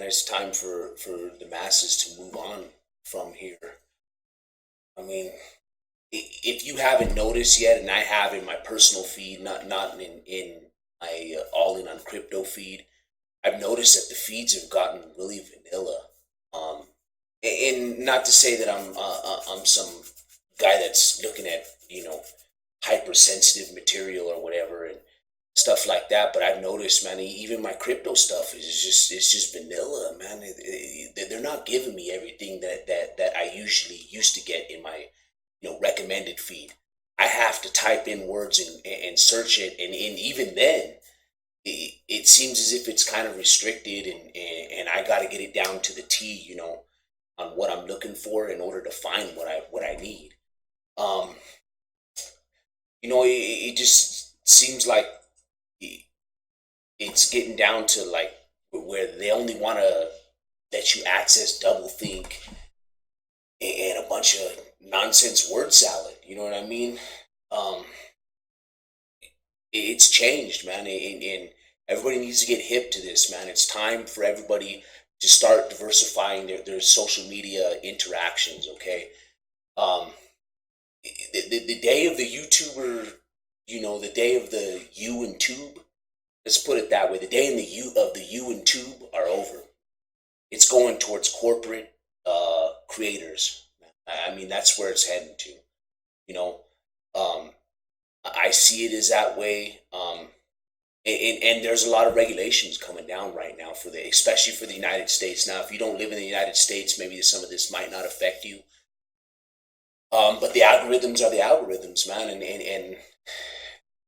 It's time for the masses to move on from here. I mean, if you haven't noticed yet, and I have in my personal feed, not in my all in on crypto feed, I've noticed that the feeds have gotten really vanilla. Um, and not to say that I'm some guy that's looking at hypersensitive material or whatever and stuff like that. But I've noticed, man, even my crypto stuff is just it's just vanilla, man. They're not giving me everything that I usually used to get in my recommended feed. I have to type in words and search it, and even then, it seems as if it's kind of restricted, and I got to get it down to the T, on what I'm looking for in order to find what I need. Um, it just seems like it's getting down to like where they only want to let you access doublethink and a bunch of nonsense word salad. You know what I mean? Um, it's changed, man, and everybody needs to get hip to this, man. It's time for everybody to start diversifying their social media interactions. Okay, um, the day of the YouTuber, the day of the you and tube. Let's put it that way. The day in the you and tube are over. It's going towards corporate creators. I mean, that's where it's heading to. You know, um, I see it as that way. And there's a lot of regulations coming down right now especially for the United States. Now, if you don't live in the United States, maybe some of this might not affect you. But the algorithms are the algorithms, man, and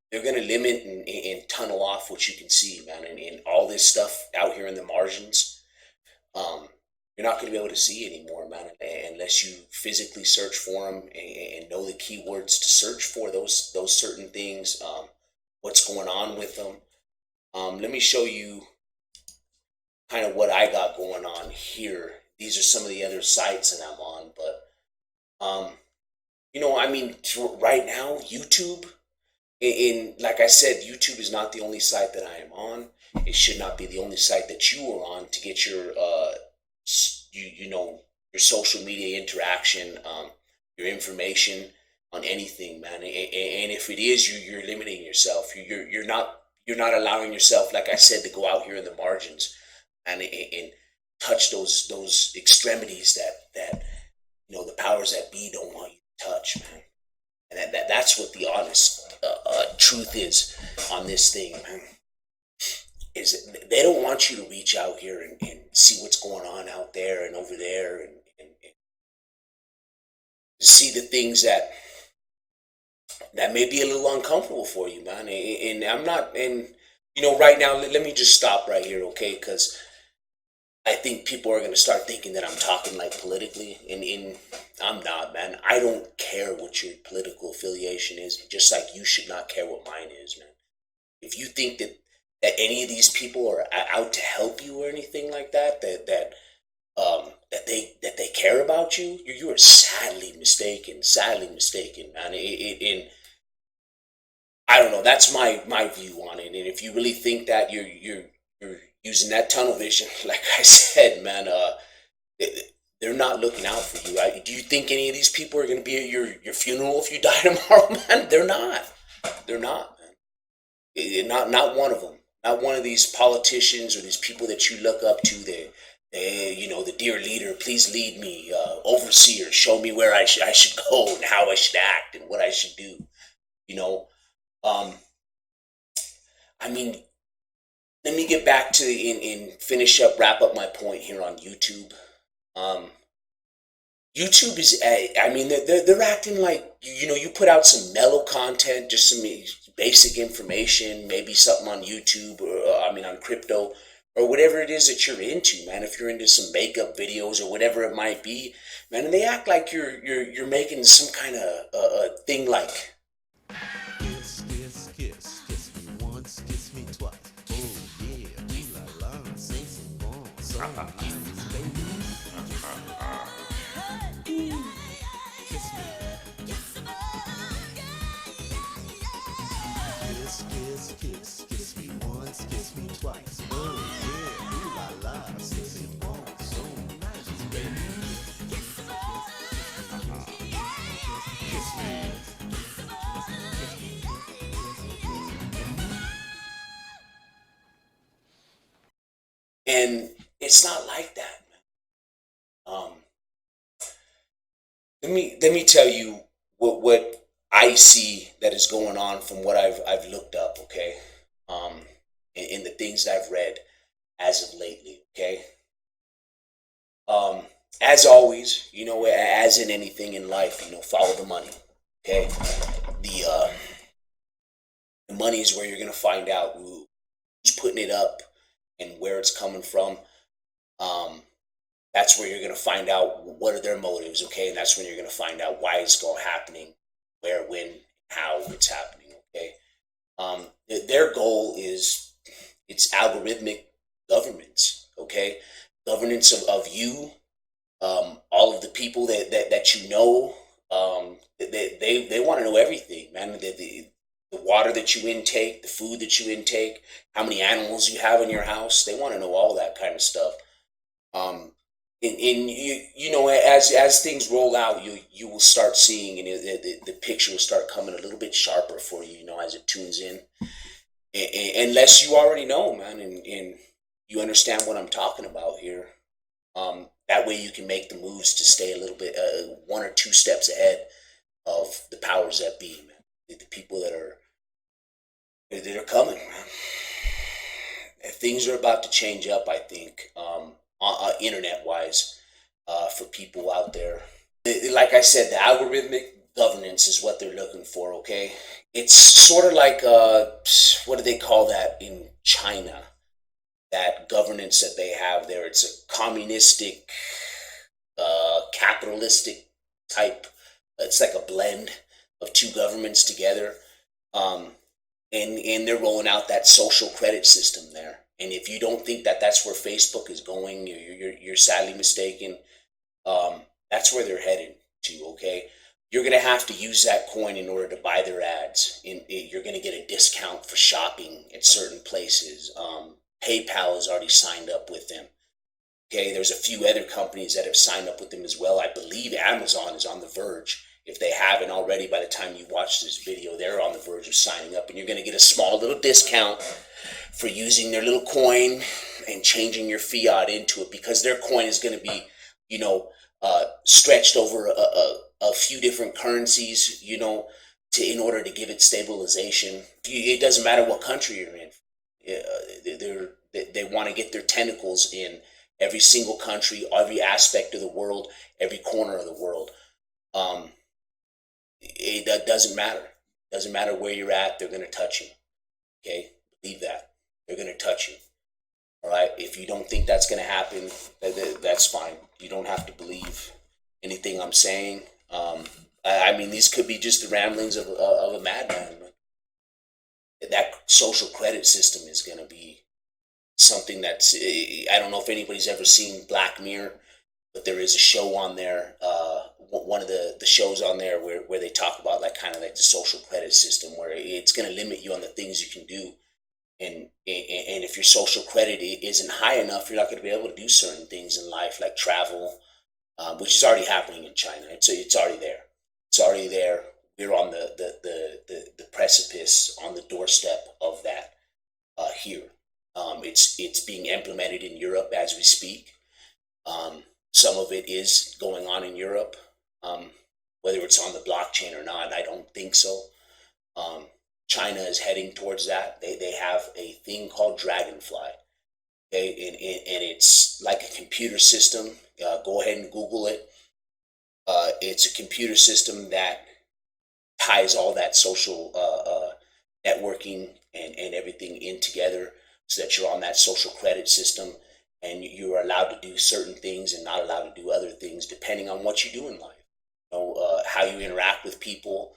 they're going to limit and tunnel off what you can see, man, and all this stuff out here in the margins. Um, you're not going to be able to see anymore, man, unless you physically search for them and know the keywords to search for those certain things. What's going on with them? Let me show you kind of what I got going on here. These are some of the other sites that I'm on, but I mean, right now, YouTube. In like I said, YouTube is not the only site that I am on. It should not be the only site that you are on to get your your social media interaction, your information on anything, man. And if it is, you're limiting yourself. You're not allowing yourself, like I said, to go out here in the margins and touch those extremities that the powers that be don't want you to touch, man. And that's what the honest truth is on this thing, man. Is they don't want you to reach out here and see what's going on out there and over there and see the things that may be a little uncomfortable for you, man. And I'm not, and right now, let me just stop right here, okay? Because I think people are going to start thinking that I'm talking like politically, and I'm not, man. I don't care what your political affiliation is, just like you should not care what mine is, man. If you think that any of these people are out to help you or anything like that they care about you, you are sadly mistaken, man. And I don't know. That's my view on it. And if you really think that you're using that tunnel vision, like I said, man, they're not looking out for you. Do you think any of these people are going to be at your funeral if you die tomorrow, man? They're not. They're not, man. Not one of them. Not one of these politicians or these people that you look up to. The dear leader, please lead me, overseer, show me where I should go and how I should act and what I should do. You know, um, I mean, let me get back to wrap up my point here on YouTube. Um, YouTube is, I mean, they're acting like, you put out some mellow content, just some basic information, maybe something on YouTube or, on crypto or whatever it is that you're into, man. If you're into some makeup videos or whatever it might be, man, and they act like you're making some kind of thing like, Kiss, kiss, kiss, kiss me once, kiss me twice. Oh yeah, ooh la la, sing some more song, baby. Kiss me, kiss, kiss, kiss, kiss me once, kiss me twice. Oh yeah, ooh la la, sing some And it's not like that, man. Let me tell you what I see that is going on from what I've looked up, okay? Um, in the things that I've read as of lately, okay? Um, as always, as in anything in life, follow the money, okay? The uh, the money is where you're gonna find out who's putting it up and where it's coming from. Um, that's where you're going to find out what are their motives, okay? And that's when you're going to find out why it's going happening, where, when, how it's happening, okay? Their goal is it's algorithmic governance, okay? Governance of you, all of the people that you know. They want to know everything, man. The water that you intake, the food that you intake, how many animals you have in your house. They want to know all that kind of stuff. Um, and as things roll out, you will start seeing, and the picture will start coming a little bit sharper for you, as it tunes in. Unless you already know, man, and you understand what I'm talking about here. That way you can make the moves to stay a little bit, one or two steps ahead of the powers that be, man. The people that are coming, man. Things are about to change up, I think, internet wise, for people out there. Like I said, the algorithmic governance is what they're looking for, okay? It's sort of like, what do they call that in China? That governance that they have there. It's a communistic, capitalistic type. It's like a blend of two governments together. Um, and they're rolling out that social credit system there. And if you don't think that that's where Facebook is going, you're sadly mistaken. That's where they're headed to. Okay, you're gonna have to use that coin in order to buy their ads. You're gonna get a discount for shopping at certain places. PayPal has already signed up with them. Okay, there's a few other companies that have signed up with them as well. I believe Amazon is on the verge. If they haven't already, by the time you watch this video, they're on the verge of signing up, and you're going to get a small little discount for using their little coin and changing your fiat into it, because their coin is going to be, stretched over a few different currencies, in order to give it stabilization. It doesn't matter what country you're in. They want to get their tentacles in every single country, every aspect of the world, every corner of the world. It doesn't matter. It doesn't matter where you're at. They're going to touch you. Okay, believe that. They're going to touch you. All right. If you don't think that's going to happen, that's fine. You don't have to believe anything I'm saying. I mean, these could be just the ramblings of a madman. That social credit system is going to be something that's, I don't know if anybody's ever seen Black Mirror, but there is a show on there, one of the shows on there where they talk about like kind of like the social credit system, where it's going to limit you on the things you can do. And if your social credit isn't high enough, you're not going to be able to do certain things in life, like travel, which is already happening in China. It's already there. It's already there. We're on the precipice, on the doorstep of that here. It's being implemented in Europe as we speak. Some of it is going on in Europe. Whether it's on the blockchain or not, I don't think so. China is heading towards that. They have a thing called Dragonfly. Okay, and it's like a computer system. Go ahead and Google it. It's a computer system that ties all that social networking and everything in together, so that you're on that social credit system, and you are allowed to do certain things and not allowed to do other things depending on what you do in life. How you interact with people,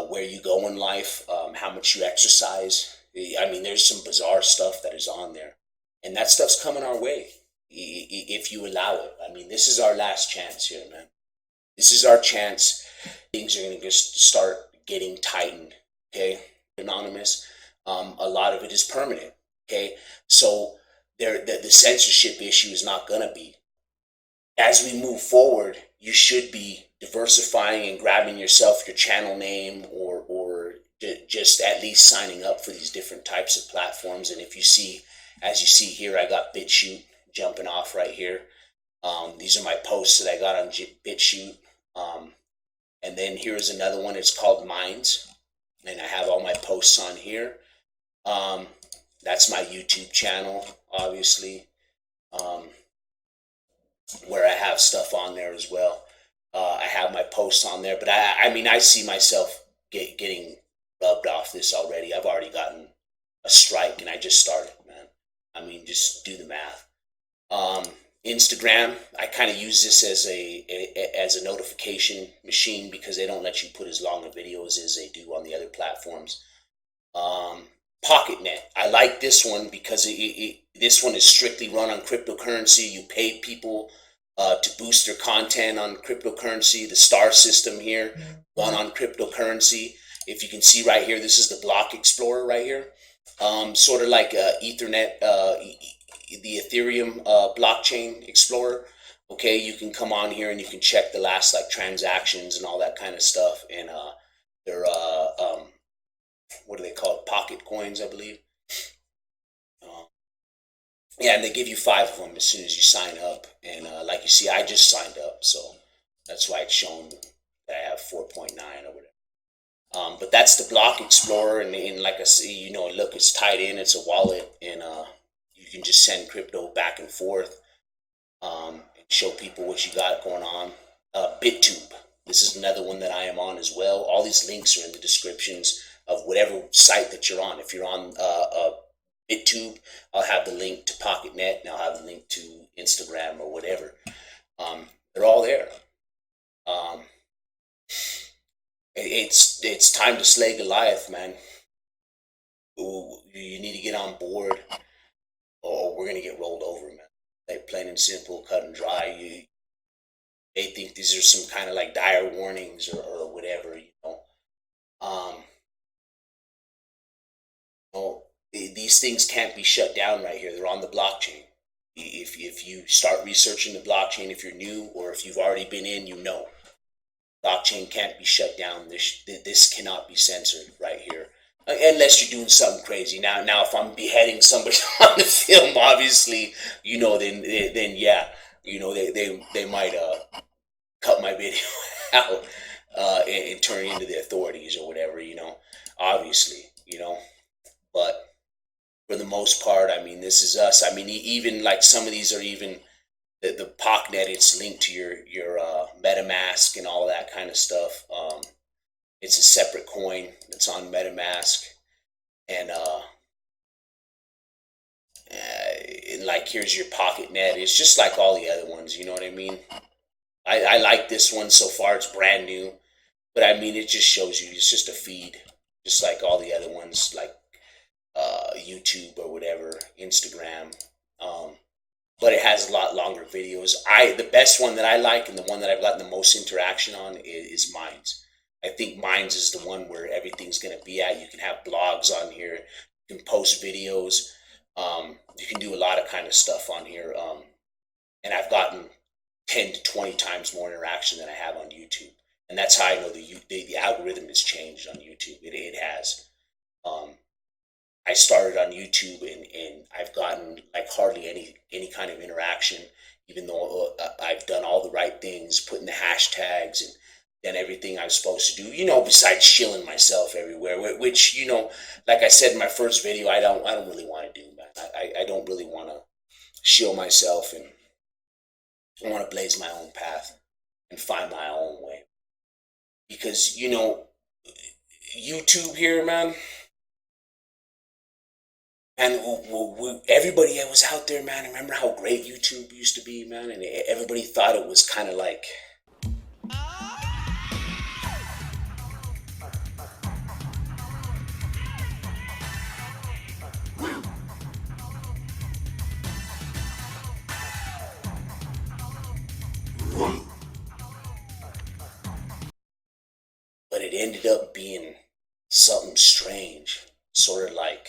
where you go in life, how much you exercise. I mean, there's some bizarre stuff that is on there, and that stuff's coming our way if you allow it. I mean, this is our last chance here, man. This is our chance. Things are going to just start getting tightened. Okay, anonymous. A lot of it is permanent. Okay, so the censorship issue is not going to be. As we move forward, you should be diversifying and grabbing yourself your channel name, or just at least signing up for these different types of platforms. And if you see As you see here, I got BitChute jumping off right here. These are my posts that I got on BitChute. And then here's another one. It's called Minds, and I have all my posts on here. That's my YouTube channel, obviously, where I have stuff on there as well. I have my posts on there, but I mean, I see myself getting rubbed off this already. I've already gotten a strike, and I just started, man. I mean, just do the math. Instagram, I kind of use this as a notification machine because they don't let you put as long of videos as they do on the other platforms. PocketNet, I like this one because this one is strictly run on cryptocurrency. You pay people to boost their content on cryptocurrency. The star system here, run on cryptocurrency. If you can see right here, this is the block explorer right here. Sort of like Ethernet, the Ethereum blockchain explorer. Okay, you can come on here and you can check the last like transactions and all that kind of stuff. And they're what do they call it? Pocket coins, I believe. Yeah, and they give you 5 of them as soon as you sign up. And like you see, I just signed up, so that's why it's showing that I have 4.9 or whatever. But that's the block explorer, and like I see, you know, look, it's tied in. It's a wallet, and you can just send crypto back and forth, and show people what you got going on. BitTube, this is another one that I am on as well. All these links are in the descriptions of whatever site that you're on. If you're on BitTube, I'll have the link to PocketNet, and I'll have the link to Instagram or whatever. They're all there. It's time to slay Goliath, man. Ooh, you need to get on board, or we're gonna get rolled over, man. Like plain and simple, cut and dry. They think these are some kind of like dire warnings or whatever, you know. These things can't be shut down right here. They're on the blockchain. If you start researching the blockchain, if you're new or if you've already been in, you know. Blockchain can't be shut down. This cannot be censored right here. Unless you're doing something crazy. Now, if I'm beheading somebody on the film, obviously, you know, then yeah, you know, they might cut my video out and turn into the authorities or whatever, you know, obviously, you know. But for the most part, I mean, this is us. I mean, even like some of these are even the PocketNet. It's linked to your MetaMask and all that kind of stuff. It's a separate coin that's on MetaMask, and like here's your PocketNet. It's just like all the other ones. You know what I mean? I like this one so far. It's brand new, but I mean, it just shows you it's just a feed, just like all the other ones, like YouTube or whatever, Instagram. But it has a lot longer videos. The best one that I like and the one that I've gotten the most interaction on is Minds. I think Minds is the one where everything's going to be at. You can have blogs on here. You can post videos. You can do a lot of kind of stuff on here. And I've gotten 10 to 20 times more interaction than I have on YouTube. And that's how I know the algorithm has changed on YouTube. It has. I started on YouTube and I've gotten like hardly any kind of interaction, even though I've done all the right things, putting the hashtags and done everything I was supposed to do, you know, besides shilling myself everywhere, which, you know, like I said in my first video, I don't really want to do, man. I don't really want to shill myself, and I want to blaze my own path and find my own way. Because, you know, YouTube here, man, and everybody that was out there, man, remember how great YouTube used to be, man? And everybody thought it was kind of like, but it ended up being something strange, sort of like